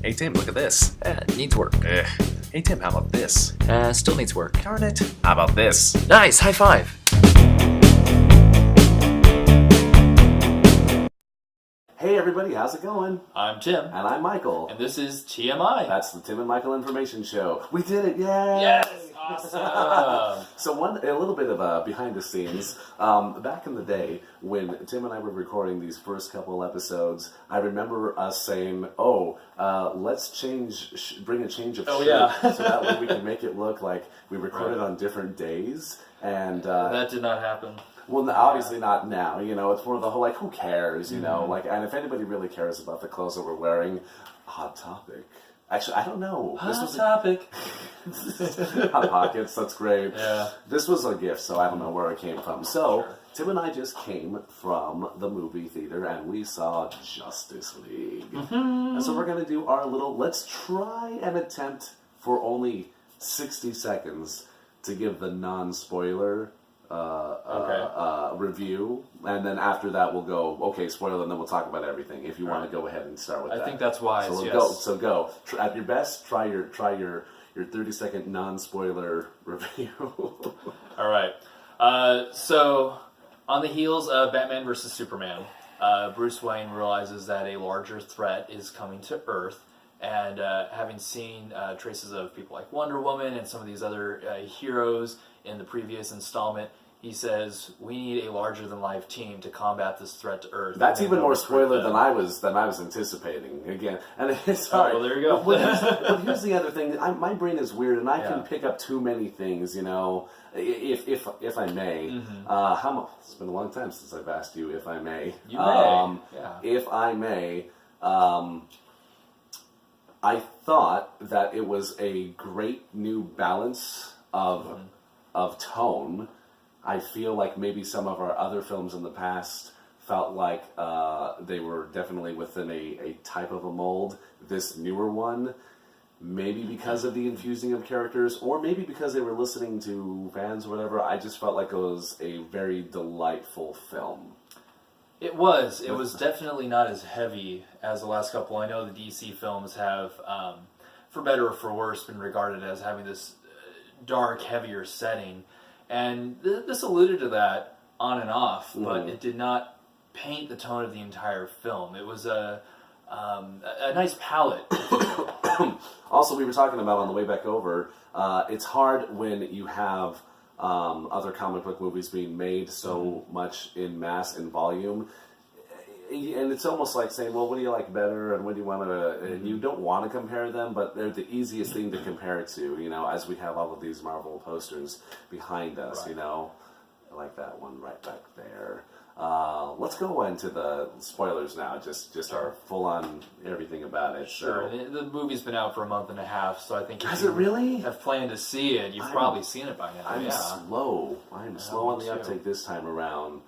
Hey Tim, look at this. Needs work. Hey Tim, how about this? Still needs work. Darn it. How about this? Nice, high five. Hey everybody, how's it going? I'm Tim. And I'm Michael. And this is TMI. That's the Tim and Michael Information Show. We did it, yay! Yes! Awesome! So a little bit of behind the scenes. Back in the day, when Tim and I were recording these first couple episodes, I remember us saying, let's bring a change of shirt, yeah. so that way we can make it look like we recorded on different days. And that did not happen. well, obviously not now. You know, it's more of the whole, like, who cares, you know? Like, and if anybody really cares about the clothes that we're wearing, hot topic. Actually, I don't know. Hot topic. Hot Pockets, that's great. Yeah. This was a gift, so I don't know where it came from. So, Tim and I just came from the movie theater, and we saw Justice League. And so we're going to do our little, let's try and attempt for only 60 seconds to give the non-spoiler review, and then after that we'll go, okay, spoiler, and then we'll talk about everything. If you want to go ahead and start with that. I think that's wise, so yes. Go. At your best, try your 30-second non-spoiler review. All right. So, on the heels of Batman vs. Superman, Bruce Wayne realizes that a larger threat is coming to Earth, and having seen traces of people like Wonder Woman and some of these other heroes in the previous installment, he says, we need a larger-than-life team to combat this threat to Earth. That's even more spoiler than I was anticipating. Again, and it's well, there you go. But here's the other thing: my brain is weird, and I can pick up too many things. You know, if I may. It's been a long time since I've asked you if I may. You may. If I may. I thought that it was a great new balance of tone. I feel like maybe some of our other films in the past felt like they were definitely within a type of a mold. This newer one, maybe because of the infusing of characters, or maybe because they were listening to fans or whatever, I just felt like it was a very delightful film. It was. It was definitely not as heavy as the last couple. I know the DC films have, for better or for worse, been regarded as having this dark, heavier setting. And this alluded to that on and off, but it did not paint the tone of the entire film. It was a nice palette. Also, we were talking about on the way back over, it's hard when you have other comic book movies being made so much in mass and volume. And it's almost like saying, well, what do you like better, and what do you want to... And you don't want to compare them, but they're the easiest thing to compare it to, you know, as we have all of these Marvel posters behind us, Right. you know. I like that one right back there. Let's go into the spoilers now, just our full-on everything about it. Sure. So. The movie's been out for a month and a half, so I think if Has you it really? have planned to see it, you've probably seen it by now. I'm slow. I'm slow on the me too. uptake this time around.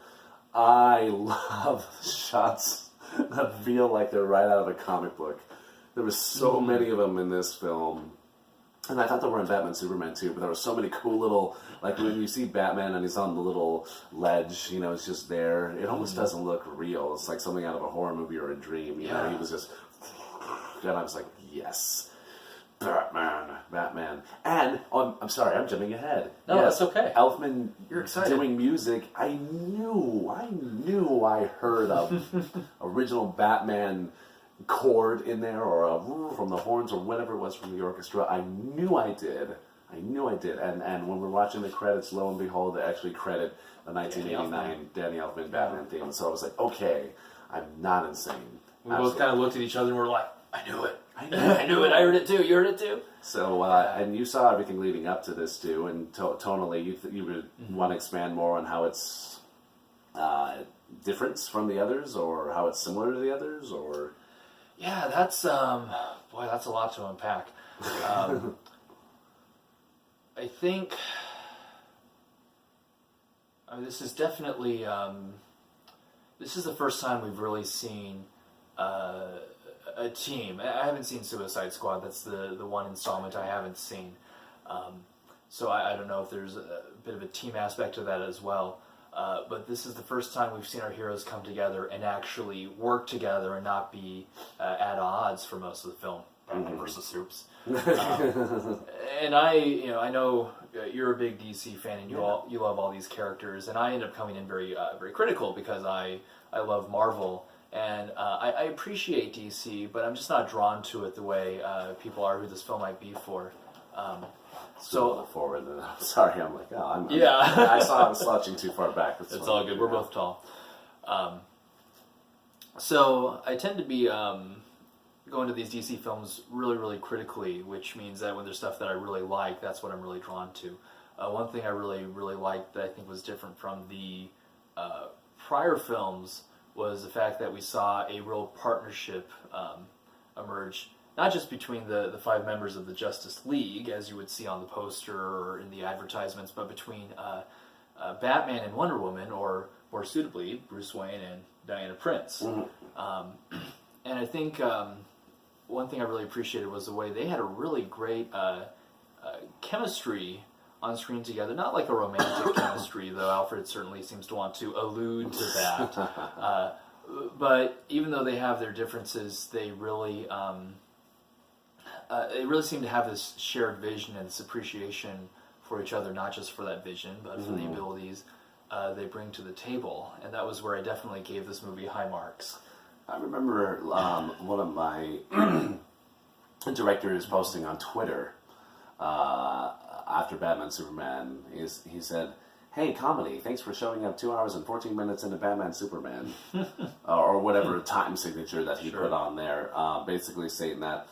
I love shots that feel like they're right out of a comic book. There were so many of them in this film. And I thought there were in Batman Superman too, but there were so many cool little, like when you see Batman and he's on the little ledge, you know, it's just there. It almost doesn't look real. It's like something out of a horror movie or a dream. You know, he was just, and I was like, yes. Batman. And, I'm sorry, I'm jumping ahead. No, that's okay. Elfman, You're excited. doing music. I knew I heard a original Batman chord in there, or from the horns, or whatever it was from the orchestra. I knew I did. And when we're watching the credits, lo and behold, they actually credit the 1989 Danny Elfman Batman theme. So I was like, okay, I'm not insane. We both kind of looked at each other and were like, I knew it. I knew it. I heard it too. You heard it too. So, and you saw everything leading up to this too, and tonally, you would want to expand more on how it's different from the others, or how it's similar to the others, or... Yeah, that's, that's a lot to unpack. I think, this is definitely, this is the first time we've really seen a team. I haven't seen Suicide Squad. That's the one installment I haven't seen. So I don't know if there's a bit of a team aspect to that as well. But this is the first time we've seen our heroes come together and actually work together and not be at odds for most of the film. Batman versus Supes. And I know you're a big DC fan, and you love all these characters, and I end up coming in very very critical because I love Marvel, and I appreciate DC, but I'm just not drawn to it the way people are who this film might be for. So forward. I'm sorry. I'm like, yeah. I saw I was slouching too far back. It's all good. We're both tall. So I tend to be going to these DC films really, really critically, which means that when there's stuff that I really like, that's what I'm really drawn to. One thing I really, really liked that I think was different from the prior films was the fact that we saw a real partnership emerge, not just between the five members of the Justice League, as you would see on the poster or in the advertisements, but between Batman and Wonder Woman, or more suitably, Bruce Wayne and Diana Prince. Mm-hmm. And I think one thing I really appreciated was the way they had a really great chemistry on screen together. Not like a romantic chemistry, though Alfred certainly seems to want to allude to that. But even though they have their differences, they really seem to have this shared vision and this appreciation for each other, not just for that vision, but for the abilities they bring to the table. And that was where I definitely gave this movie high marks. I remember one of my directors posting on Twitter after Batman Superman. He said, "Hey, comedy, thanks for showing up 2 hours and 14 minutes into Batman Superman," or whatever time signature that he put on there, basically stating that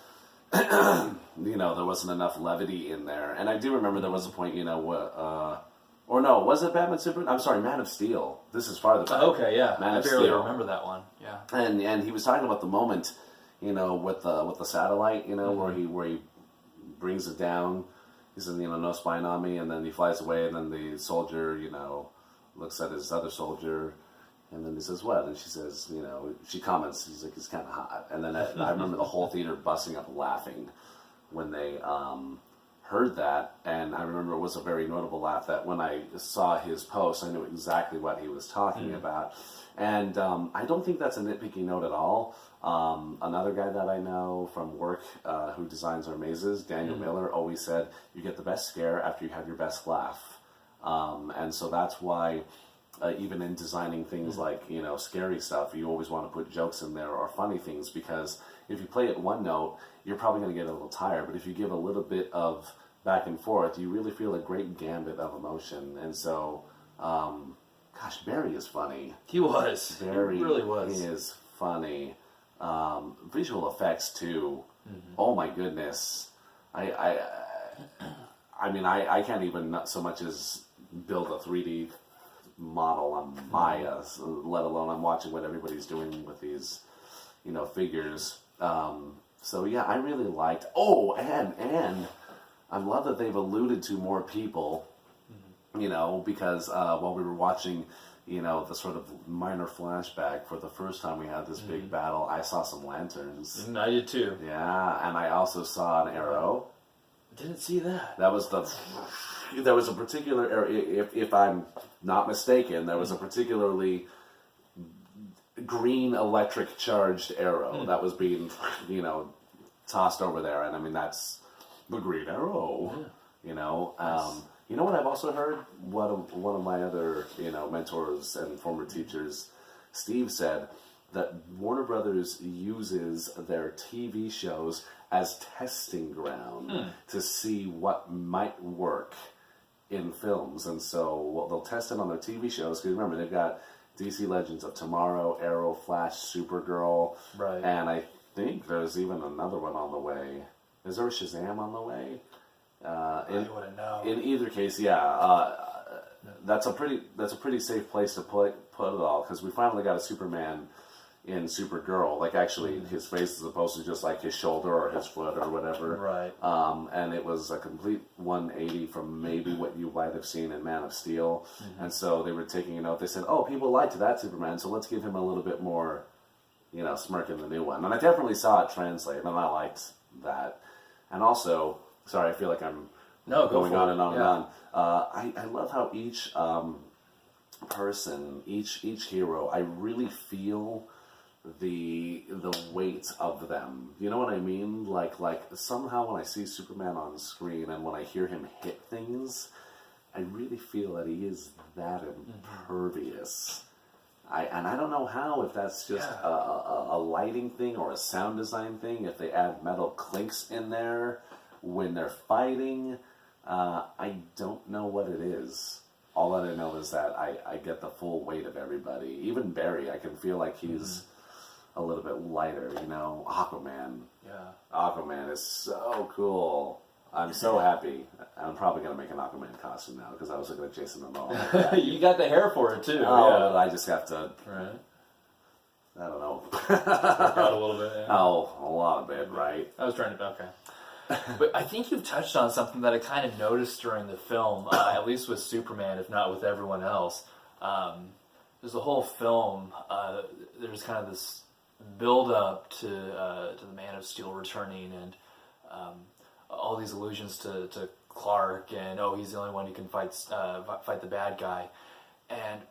there wasn't enough levity in there. And I do remember there was a point, or no, was it Batman Superman? I'm sorry, Man of Steel. This is farther back. Okay, yeah, Man I of barely Steel. remember that one. Yeah, and he was talking about the moment, with the satellite, where he brings it down. He says, no spying on me, and then he flies away, and then the soldier, looks at his other soldier, and then he says, what? And she says, she comments, he's like, he's kind of hot. And then I remember the whole theater busting up laughing when they heard that, and I remember it was a very notable laugh that when I saw his post, I knew exactly what he was talking about. And I don't think that's a nitpicky note at all. Another guy that I know from work who designs our mazes, Daniel Miller, always said, you get the best scare after you have your best laugh. And so that's why even in designing things like, scary stuff, you always want to put jokes in there or funny things, because if you play it one note, you're probably going to get a little tired. But if you give a little bit of back and forth, you really feel a great gambit of emotion. And so, Barry is funny. he was. Barry He really was. is funny. Visual effects too. Oh my goodness. I can't even so much as build a 3D model on Maya, let alone I'm watching what everybody's doing with these, figures. So yeah, I really liked. Oh, and I love that they've alluded to more people. Because while we were watching, the sort of minor flashback for the first time we had this big battle, I saw some lanterns. I did too. Yeah, and I also saw an arrow. Didn't see that. There was a particular arrow, if I'm not mistaken, there was a particularly green electric charged arrow that was being, tossed over there. And I mean, that's the Green Arrow, Nice. You know what I've also heard? One of my other, mentors and former teachers, Steve, said that Warner Brothers uses their TV shows as testing ground to see what might work in films. And so they'll test it on their TV shows, because remember, they've got DC Legends of Tomorrow, Arrow, Flash, Supergirl, Right. and I think there's even another one on the way. Is there a Shazam on the way? I wouldn't know. In either case, that's a pretty safe place to put it all, because we finally got a Superman in Supergirl. Like, actually, his face is opposed to just like his shoulder or his foot or whatever. Right. And it was a complete 180 from maybe what you might have seen in Man of Steel. And so they were taking a note. They said, "Oh, people liked that Superman, so let's give him a little bit more, smirk in the new one." And I definitely saw it translate, and I liked that. And also, sorry, I feel like I'm going on and on and on. I love how each person, each hero, I really feel the weight of them. You know what I mean? Like somehow when I see Superman on screen and when I hear him hit things, I really feel that he is that impervious. I don't know how, if that's just a lighting thing or a sound design thing, if they add metal clinks in there when they're fighting. I don't know what it is. All that I know is that I get the full weight of everybody. Even Barry, I can feel like he's a little bit lighter, you know. Aquaman. Yeah. Aquaman is so cool. I'm so happy. I'm probably going to make an Aquaman costume now because I was looking at Jason Momoa. You got the hair for it, too. Oh, I just have to... Right. I don't know. Work out a little bit, yeah. Oh, a lot of it, right? I was trying to... Okay. But I think you've touched on something that I kind of noticed during the film, at least with Superman, if not with everyone else. There's the whole film, there's kind of this build-up to the Man of Steel returning and all these allusions to Clark and, he's the only one who can fight the bad guy. And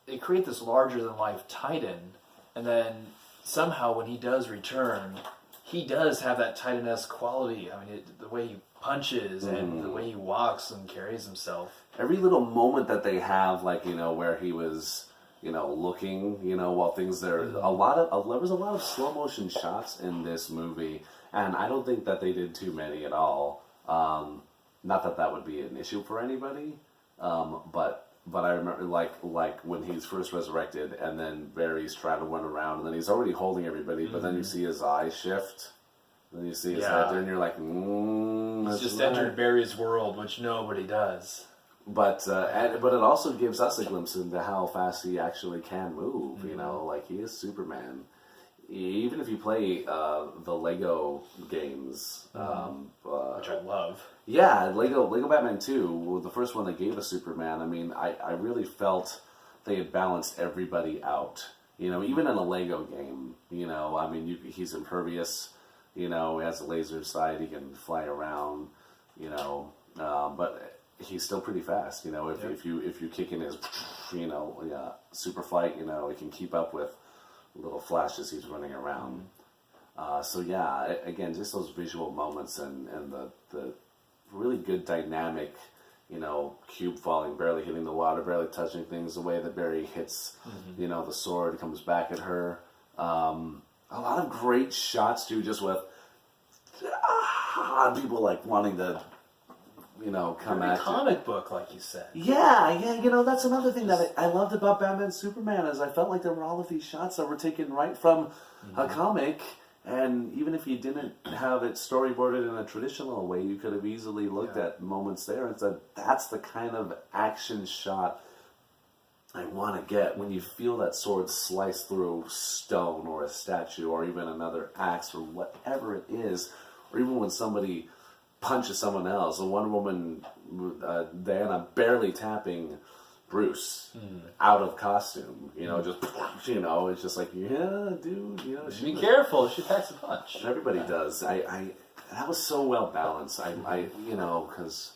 they create this larger-than-life Titan, and then somehow when he does return... he does have that Titan-esque quality. I mean, the way he punches and the way he walks and carries himself. Every little moment that they have, like, you know, where he was, you know, looking, you know, while things there, there was a lot of slow motion shots in this movie, and I don't think that they did too many at all. Not that that would be an issue for anybody, but I remember, like when he's first resurrected, and then Barry's trying to run around, and then he's already holding everybody, but then you see his eyes shift, and then you see his head there, and you're like, He's just entered Barry's world, which nobody does. But it also gives us a glimpse into how fast he actually can move, you know, like he is Superman. Even if you play the Lego games, Which I love. Yeah, Lego Batman 2, the first one that gave us Superman, I mean, I really felt they had balanced everybody out. You know, even in a Lego game, you know, I mean, he's impervious, you know, he has a laser sight, he can fly around, you know, but he's still pretty fast, you know, if you kick in his, you know, super fight, you know, he can keep up with little flashes he's running around. So yeah, again, just those visual moments and the really good dynamic, you know, Cube falling, barely hitting the water, barely touching things, the way that Barry hits, you know, the sword, comes back at her. A lot of great shots too, just with people like wanting to, you know, come at you. Comic book, like you said. Yeah, you know, that's another thing that I loved about Batman Superman, is I felt like there were all of these shots that were taken right from a comic, and even if you didn't have it storyboarded in a traditional way, you could have easily looked at moments there and said, that's the kind of action shot I want to get, when you feel that sword slice through stone or a statue or even another axe or whatever it is, or even when somebody punches someone else. A Wonder Woman, Diana barely tapping Bruce out of costume. You know, just, you know, it's just like, yeah, dude, you know. Be careful, she packs a punch. Everybody does. That was so well balanced. You know, because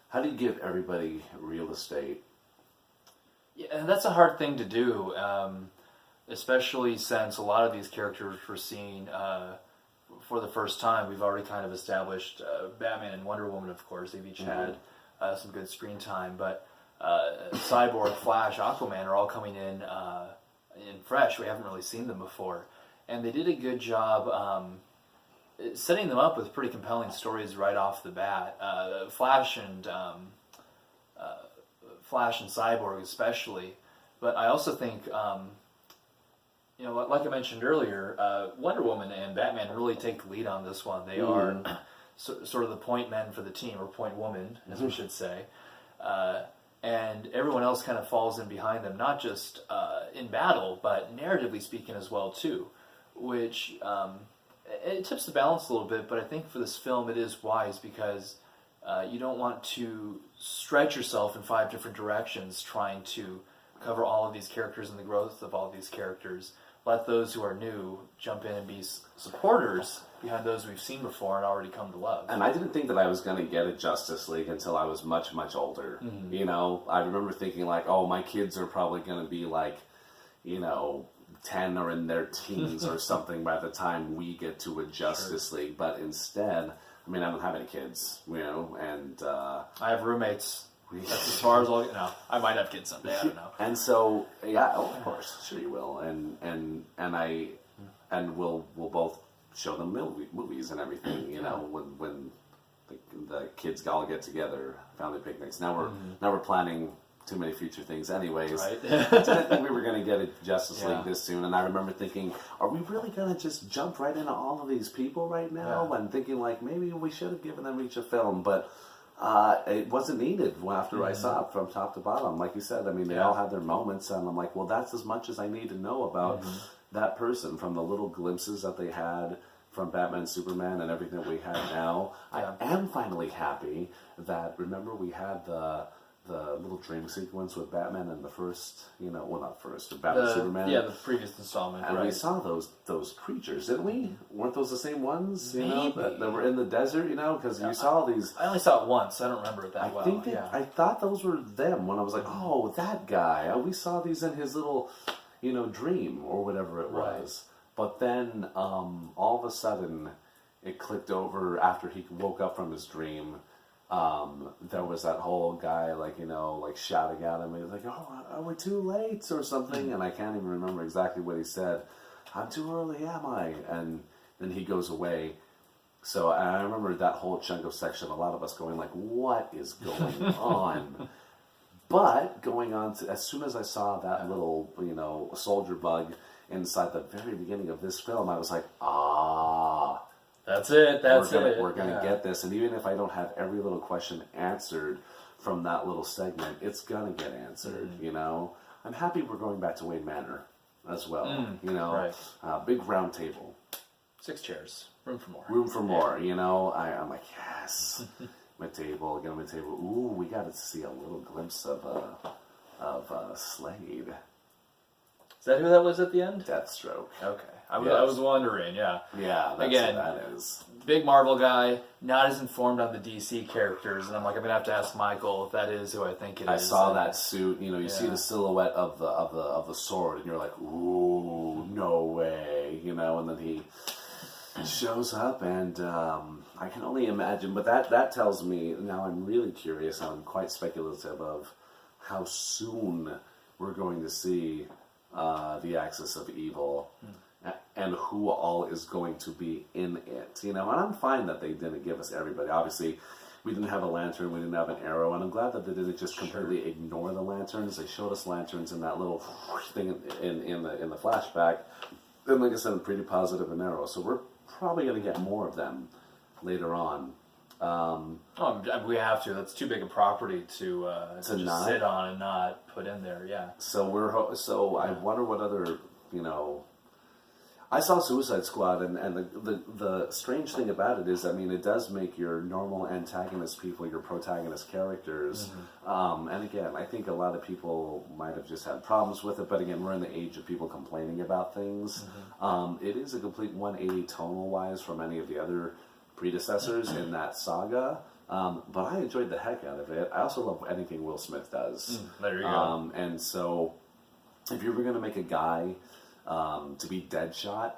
how do you give everybody real estate? Yeah, and that's a hard thing to do, especially since a lot of these characters we're seeing for the first time. We've already kind of established Batman and Wonder Woman, of course. They've each had some good screen time, but Cyborg, Flash, Aquaman are all coming in fresh. We haven't really seen them before. And they did a good job setting them up with pretty compelling stories right off the bat. Flash and Cyborg especially. But I also think, you know, like I mentioned earlier, Wonder Woman and Batman really take the lead on this one. They are sort of the point men for the team, or point woman, as we should say. And everyone else kind of falls in behind them, not just in battle, but narratively speaking as well, too. Which, it tips the balance a little bit, but I think for this film it is wise, because you don't want to stretch yourself in 5 different directions trying to cover all of these characters and the growth of all of these characters. Let those who are new jump in and be supporters behind those we've seen before and already come to love. And I didn't think that I was going to get a Justice League until I was much, much older. You know, I remember thinking like, oh, my kids are probably going to be like, you know, 10 or in their teens or something by the time we get to a Justice League. But instead, I mean, I don't have any kids, you know, and I have roommates. That's as far as I'll get. No, I might have kids someday. I don't know. And so, yeah, of course, sure you will, and we'll both show them movies and everything, you know, when the kids all get together, family picnics. Now we're planning too many future things, anyways. Right. I didn't think we were going to get a Justice League this soon, and I remember thinking, are we really going to just jump right into all of these people right now? And thinking like maybe we should have given them each a film, but. It wasn't needed after I saw it from top to bottom. Like you said, I mean, they all had their moments, and I'm like, well, that's as much as I need to know about that person from the little glimpses that they had from Batman, Superman, and everything that we have now. I am finally happy that, remember, we had the little dream sequence with Batman in the first, you know, well, not first, but Batman, Superman. Yeah, the previous installment. And right. we saw those creatures, didn't we? Weren't those the same ones? You know, Maybe. that were in the desert, you know? Because you saw these... I only saw it once. I don't remember it that well. I thought those were them when I was like, oh, that guy. Oh, we saw these in his little, you know, dream or whatever it was. But then all of a sudden it clicked over after he woke up from his dream. There was that whole guy, like, you know, like shouting at him. He was like, oh, are we too late or something? And I can't even remember exactly what he said. How too early am I? And then he goes away. So I remember that whole chunk of section, a lot of us going like, what is going on? But going on to, as soon as I saw that little, you know, soldier bug inside the very beginning of this film, I was like, that's it. We're gonna get this, and even if I don't have every little question answered from that little segment, it's gonna get answered. You know, I'm happy we're going back to Wayne Manor as well. You know, big round table, 6 chairs, room for more. Room for more. You know, I'm like, yes, my table, get on my table. Ooh, we got to see a little glimpse of Slade. Is that who that was at the end? Deathstroke. Okay. I was wondering, yeah. Yeah, that's Again, what that is. Big Marvel guy, not as informed on the DC characters, and I'm like, I'm gonna have to ask Michael if that is who I think it is. I saw that suit. You know, you see the silhouette of the sword, and you're like, ooh, no way. You know, and then he shows up, and I can only imagine. But that tells me now. I'm really curious. I'm quite speculative of how soon we're going to see the Axis of Evil. And who all is going to be in it, you know? And I'm fine that they didn't give us everybody. Obviously, we didn't have a lantern, we didn't have an arrow, and I'm glad that they didn't just completely ignore the lanterns. They showed us lanterns in that little thing in the flashback. And like I said, I'm pretty positive an arrow. So we're probably going to get more of them later on. We have to. That's too big a property to just sit on and not put in there. Yeah. So I wonder what other, you know. I saw Suicide Squad, and the strange thing about it is, I mean, it does make your normal antagonist people your protagonist characters. And again, I think a lot of people might have just had problems with it, but again, we're in the age of people complaining about things. It is a complete 180 tonal-wise from any of the other predecessors in that saga. But I enjoyed the heck out of it. I also love anything Will Smith does. There you go. And so, if you were going to make a guy to be Deadshot,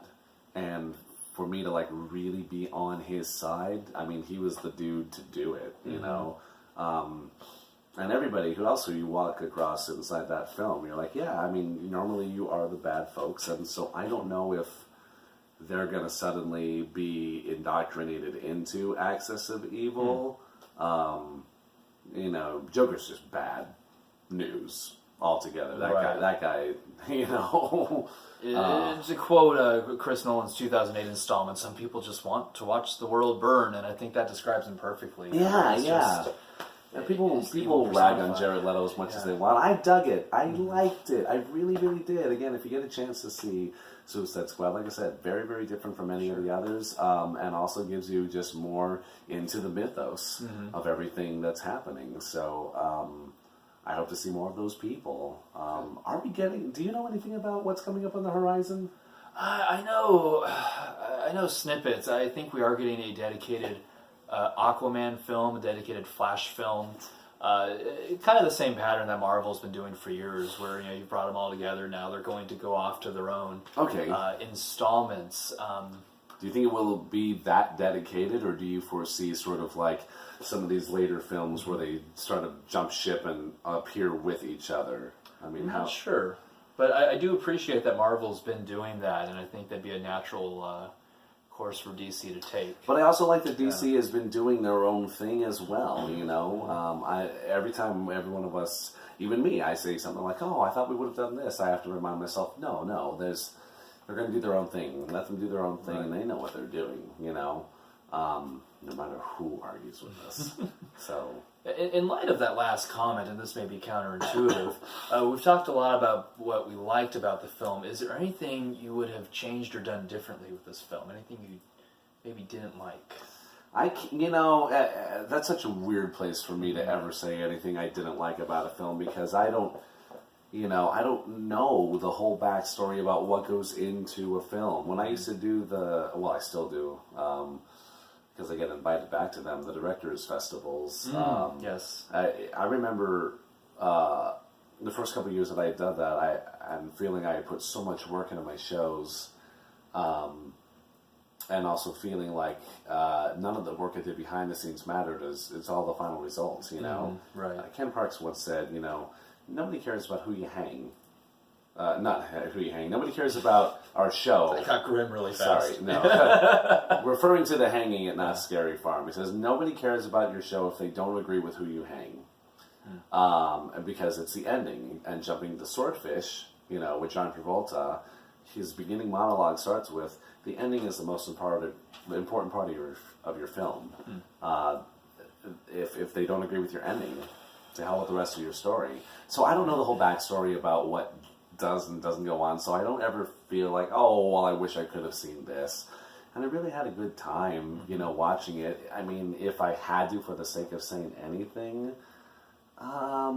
and for me to like really be on his side, I mean, he was the dude to do it, you know. And everybody who else you walk across inside that film, you're like, yeah, I mean, normally you are the bad folks, and so I don't know if they're gonna suddenly be indoctrinated into Axis of Evil. You know, Joker's just bad news altogether. That guy, you know. To quote Chris Nolan's 2008 installment, some people just want to watch the world burn, and I think that describes him perfectly. People rag on Jared Leto as much as they want. I dug it. I liked it. I really, really did. Again, if you get a chance to see Suicide Squad, like I said, very, very different from any of the others, and also gives you just more into the mythos of everything that's happening. So, I hope to see more of those people. Do you know anything about what's coming up on the horizon? I know snippets. I think we are getting a dedicated Aquaman film, a dedicated Flash film. kind of the same pattern that Marvel's been doing for years, where you brought them all together. Now they're going to go off to their own installments. Do you think it will be that dedicated, or do you foresee sort of like some of these later films where they start to jump ship and appear with each other? I mean, I'm how? not sure, but I do appreciate that Marvel's been doing that, and I think that'd be a natural course for DC to take. But I also like that DC has been doing their own thing as well. Every time every one of us, even me, I say something like, "Oh, I thought we would have done this," I have to remind myself, "No, they're going to do their own thing. Let them do their own thing, and they know what they're doing." No matter who argues with us. So, in light of that last comment, and this may be counterintuitive, we've talked a lot about what we liked about the film. Is there anything you would have changed or done differently with this film? Anything you maybe didn't like? That's such a weird place for me to ever say anything I didn't like about a film, because I don't know the whole backstory about what goes into a film. When I used to do I still do, because I get invited back to them, the directors' festivals. Yes. I remember the first couple of years that I had done that, I'm feeling I had put so much work into my shows, and also feeling like none of the work I did behind the scenes mattered. It's all the final results, Right. Ken Parks once said, nobody cares about who you hang. Not who you hang. Nobody cares about our show. I got grim really fast. Sorry, no. Referring to the hanging at Not Scary Farm. He says, nobody cares about your show if they don't agree with who you hang. Because it's the ending. And jumping the swordfish, with John Travolta, his beginning monologue starts with, the ending is the most important part of your film. If they don't agree with your ending, to hell with the rest of your story. So I don't know the whole backstory about what does and doesn't go on, so I don't ever feel like, oh, well, I wish I could have seen this. And I really had a good time, watching it. I mean, if I had to, for the sake of saying anything, I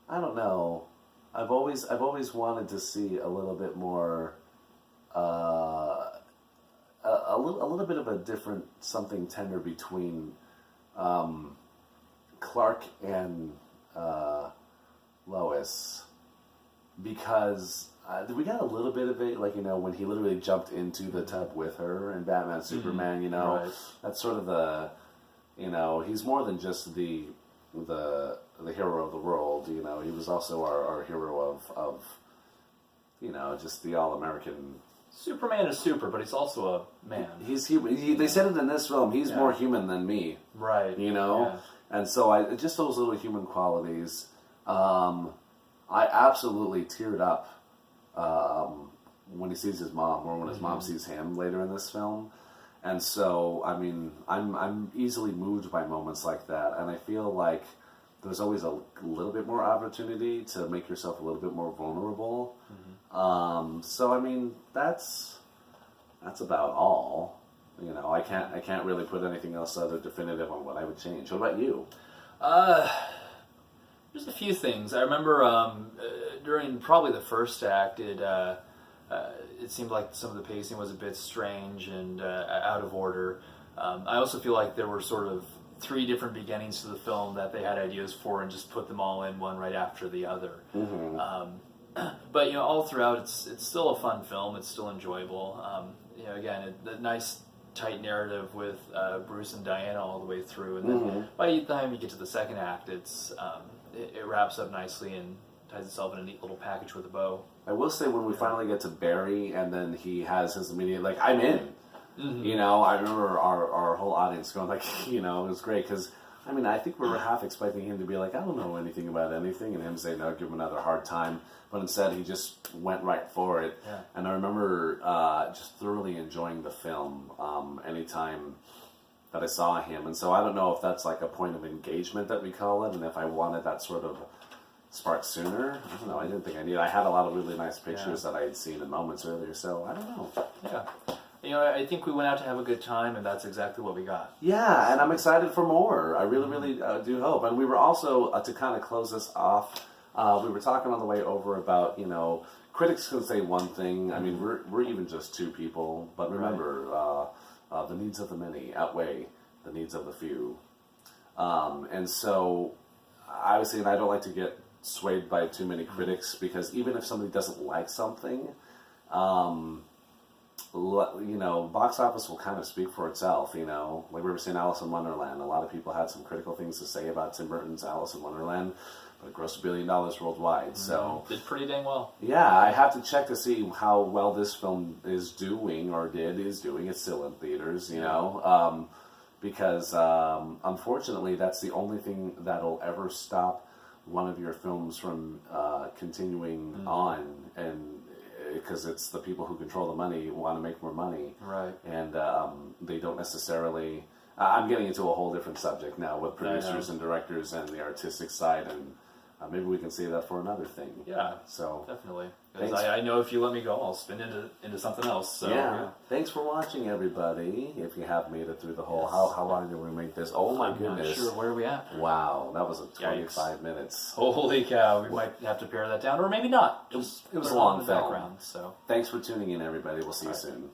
don't know. I've always wanted to see a little bit more, a little bit of a different something tender between Clark and Lois, because we got a little bit of it, when he literally jumped into the tub with her in Batman Superman, Right. That's sort of the, he's more than just the hero of the world, he was also our hero of just the all-American. Superman is super, but he's also a man. He's human. They said it in this film, he's more human than me. Right. Yeah. And so just those little human qualities, I absolutely teared up when he sees his mom, or when his mom sees him later in this film. And so, I mean, I'm easily moved by moments like that, and I feel like there's always a little bit more opportunity to make yourself a little bit more vulnerable. So I mean, that's about all. I can't really put anything else other definitive on what I would change. What about you? There's a few things. I remember during probably the first act, it seemed like some of the pacing was a bit strange and out of order. I also feel like there were sort of 3 different beginnings to the film that they had ideas for and just put them all in one right after the other. But all throughout, it's still a fun film. It's still enjoyable. Again, the nice tight narrative with Bruce and Diana all the way through, and then by the time you get to the second act, it wraps up nicely and ties itself in a neat little package with a bow. I will say, when we finally get to Barry, and then he has his immediate, I'm in. I remember our whole audience going it was great, because I think we were half expecting him to be like, I don't know anything about anything, and him say no, give him another hard time. But instead, he just went right for it. Yeah. And I remember just thoroughly enjoying the film anytime that I saw him. And so I don't know if that's like a point of engagement that we call it, and if I wanted that sort of spark sooner. I don't know. I didn't think I needed. I had a lot of really nice pictures that I had seen in moments earlier, so I don't know. Yeah. I think we went out to have a good time, and that's exactly what we got. Yeah, and I'm excited for more. I really do hope. And we were also, to kind of close this off, we were talking on the way over about, critics can say one thing. I mean, we're even just 2 people, but remember, the needs of the many outweigh the needs of the few. And so obviously, and I don't like to get swayed by too many critics, because even if somebody doesn't like something, box office will kind of speak for itself. Like we were saying, Alice in Wonderland. A lot of people had some critical things to say about Tim Burton's Alice in Wonderland, but it grossed $1 billion worldwide. So did pretty dang well. Yeah, I have to check to see how well this film is doing, or is doing. It's still in theaters, because unfortunately, that's the only thing that'll ever stop one of your films from continuing on, and because it's the people who control the money want to make more money, right? And they don't necessarily. I'm getting into a whole different subject now with producers and directors and the artistic side, and maybe we can save that for another thing. Yeah, so definitely. Because I know if you let me go, I'll spin into something else. So, yeah. Thanks for watching, everybody. If you have made it through the whole, how long did we make this? Oh my goodness! Not sure, where are we at? Wow, that was 25 minutes. Holy cow! We might have to pare that down, or maybe not. It was a long film. Background. So thanks for tuning in, everybody. We'll see you soon.